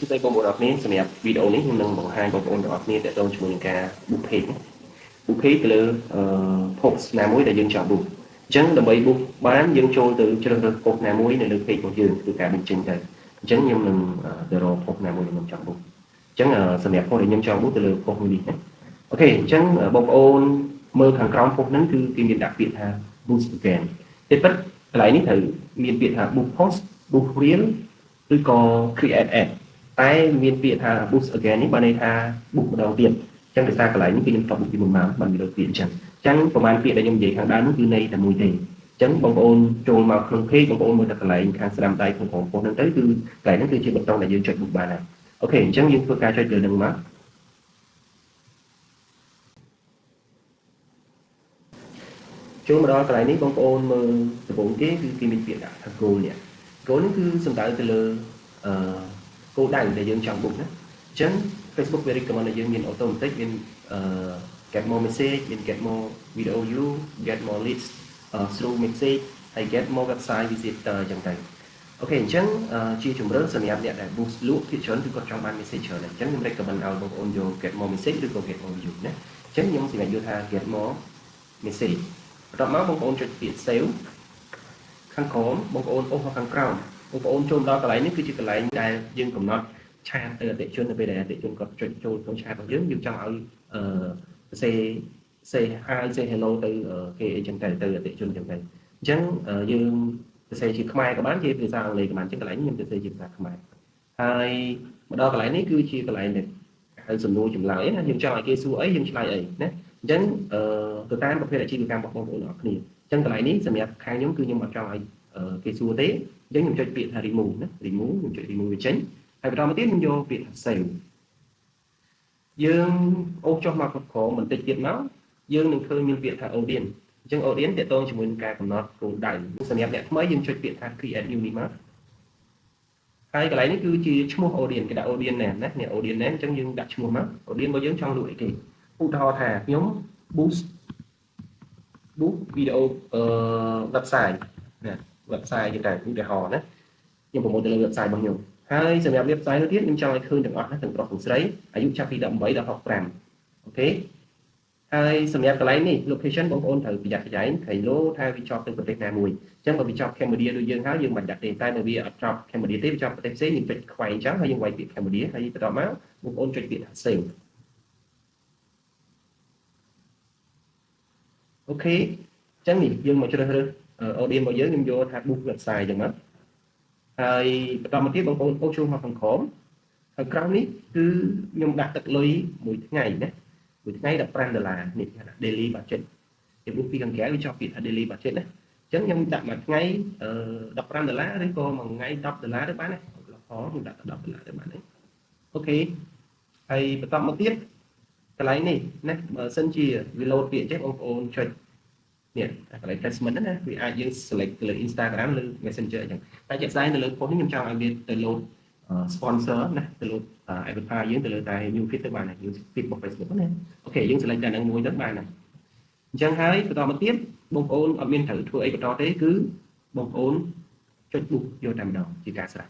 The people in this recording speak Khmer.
Đâyបងប្អូនអរគ្នាសម្រាប់វីដេអូនេះខ្ញុំនឹងបង្ហាញបងប្អូនទាំងអស់គ្នាទាក់ទងជាមួយនឹងការ book page book page ទៅលើ post ណាមួយដែលយើងចង់ book អញ្ចឹងដើម្បី book បានយើងចូលទៅជ្រើសរើស post ណាមួយនៅលើ page របស់យើងគឺការ book ចេញទៅអញ្ចឹងខ្ញុំនឹងទៅរក post ណាមួយដែលខ្ញុំចង់ book អញ្ចឹងសម្រាប់ post ដែលខ្ញុំចង់ book ទៅលើ post មួយនេះណាអូខេអញ្ចឹងបងប្អូនមើលខាងក្រោម post ហ្នឹងគឺគេមានដាក់ពាក្យថា boost again តែពិតកន្លែងនេះត្រូវមានពាក្យថា book post book reel ឬក៏ create ad តែមានពាក្យថា boost again នេះបានន័យថា book ម្ដងទៀតអញ្ចឹងដោយសារកន្លែងនេះគឺខ្ញុំតប book ពីមុនមកបានមានលើពាក្យអញ្ចឹងប្រហែលពាក្យដែលខ្ញុំនិយាយខាងដើមនោះគឺន័យតែមួយទេអញ្ចឹងបងប្អូនចូលមកក្នុង page បងប្អូនមើលតែកន្លែងខាងស្ដាំដៃក្នុងក្រុមប៉ុស្តិ៍ហ្នឹងទៅគឺកន្លែងហ្នឹងគឺជាប៊ូតុងដែលយើងចុច book បានហើយអូខេអញ្ចឹងយើងធ្វើការចុចលើហ្នឹងមកចូលមកដល់កន្លែងនេះបងប្អូនមើលដំបូងគេគឺគេមានពាក្យដាក់ថា goal នេះ goal នេះគឺសំដៅទៅលើគោលដៅដែលយើងចង់ book ណាអញ្ចឹង Facebook វា recommend ឲ្យយើងមាន automatic មានget more message មាន get more video view get more leads through message ហើយ get more website visitor អញ្ចឹងទៅអូខេអញ្ចឹងជាជំរឿនសម្រាប់អ្នកដែល boost លក់ភាគច្រើនគឺគាត់ចង់បាន message ច្រើនអញ្ចឹងខ្ញុំ recommend ឲ្យបងប្អូនយក get more message ឬក៏ get more view ណាអញ្ចឹងខ្ញុំសម្រាប់យកថា get more message បន្ទាប់មកបងប្អូនចុចពាក្យ save ខាងក្រោមបងប្អូនអូសមកខាងក្រោមបងប្អូនចូលដល់កន្លែងនេះគឺជាកន្លែងដែលយើងកំណត់ឆាតទៅអតិថិជននៅពេលដែលអតិថិជនគាត់ចុចចូលក្នុងឆាតរបស់យើងចង់ឲ្យsay hi say hello ទៅគេអីចឹងទៅអតិថិជនចឹងទៅអញ្ចឹងយើងសរសេរជាខ្មែរក៏បានជាភាសាអង់គ្លេសក៏បានអញ្ចឹងកន្លែងនេះខ្ញុំសរសេរជាភាសាខ្មែរហើយមកដល់កន្លែងនេះគឺជាកន្លែងដែលហៅសំណួរចម្លើយណាយើងចង់ឲ្យគេសួរអីយើងឆ្លើយអីណាអញ្ចឹងទៅតាមប្រភេទអាជីវកម្មរបស់បងប្អូនអរគ្នាអញ្ចឹងកន្លែងនេះសម្រាប់ខាងខ្ញុំគឺខ្ញុំអត់ចង់ឲ្យគេសួរទេអញ្ចឹងខ្ញុំចុចពាក្យថា remove ណា remove ខ្ញុំចុច remove វាចេញហើយបន្តមកទៀតខ្ញុំយកពាក្យថា save យើងអូសចុះមកក្រោមបន្តិចទៀតមកយើងនឹងឃើញមានពាក្យថា audience អញ្ចឹង audience ទាក់ទងជាមួយនឹងការកំណត់គោលដៅសម្រាប់អ្នកថ្មីយើងចុចពាក្យថា create new នេះមកហើយកន្លែងនេះគឺជាឈ្មោះ audience គេដាក់ audience name ណានេះ audience name អញ្ចឹងយើងដាក់ឈ្មោះមក audience របស់យើងចង់លក់អីគេឧទាហរណ៍ថាខ្ញុំ boost video website ណា website គេតែឧទាហរណ៍ណាខ្ញុំប្រមូលទៅលើ website របស់ខ្ញុំហើយសម្រាប់ website នោះទៀតខ្ញុំចង់ឲ្យឃើញទាំងអស់ណាទាំងប្រុសទាំងស្រីអាយុចាប់ពី18ដល់65អូខេហើយសម្រាប់កន្លែងនេះ location បងប្អូនត្រូវប្រយ័ត្នប្រយែងក្រៃឡូថាវាជាប់ទៅប្រទេសណាមួយអញ្ចឹងបើវាជាប់ Cambodia ដូចយើងហើយយើងមិនបាច់ដាក់ទេតែបើវាអត់ជាប់ Cambodia ទេវាជាប់ប្រទេសផ្សេងយើងចុចខ្វែងអញ្ចឹងហើយយើងវាយពាក្យ Cambodia ហើយបន្តមកបងប្អូនចុចពាក្យថា save អូខេអញ្ចឹងនេះយើងមកជ្រើសរើស audience របស់យើងខ្ញុំយកថា book website អញ្ចឹងមកហើយបន្តមកទៀតបងប្អូនអូសចូលមកខាងក្រោមហើយក្រោមនេះគឺខ្ញុំដាក់ទឹកលុយមួយថ្ងៃណាមួយថ្ងៃ$15នេះគេថា daily budget ពីព្រោះពីខាងក្រៅវាចប់ពាក្យថា daily budget ណាអញ្ចឹងខ្ញុំដាក់មួយថ្ងៃ$15ឬក៏មួយថ្ងៃ$10ទៅបានណាខ្ញុំដាក់$10ទៅបានទេអូខេហើយបន្តមកទៀតកន្លែងនេះណាបើសិនជាវា load ពាក្យចេះបងប្អូនចុចនេះកន្លែង placement ណាវាអាចយើង select ទៅលើ Instagram ឬ Messenger អញ្ចឹងតែជាក់ស្ដែងទៅលើ post នេះខ្ញុំចង់ឲ្យវាទៅ load sponsor ណាទៅ load advertise យើងទៅលើតែ new feed ទៅបានណា new feed របស់ Facebook ណាអូខេយើង select តែនឹងមួយទៅបានណាអញ្ចឹងហើយបន្តមកទៀតបងប្អូនអត់មានត្រូវធ្វើអីបន្តទេគឺបងប្អូនចុច book យកតែម្ដងជាការស្រេច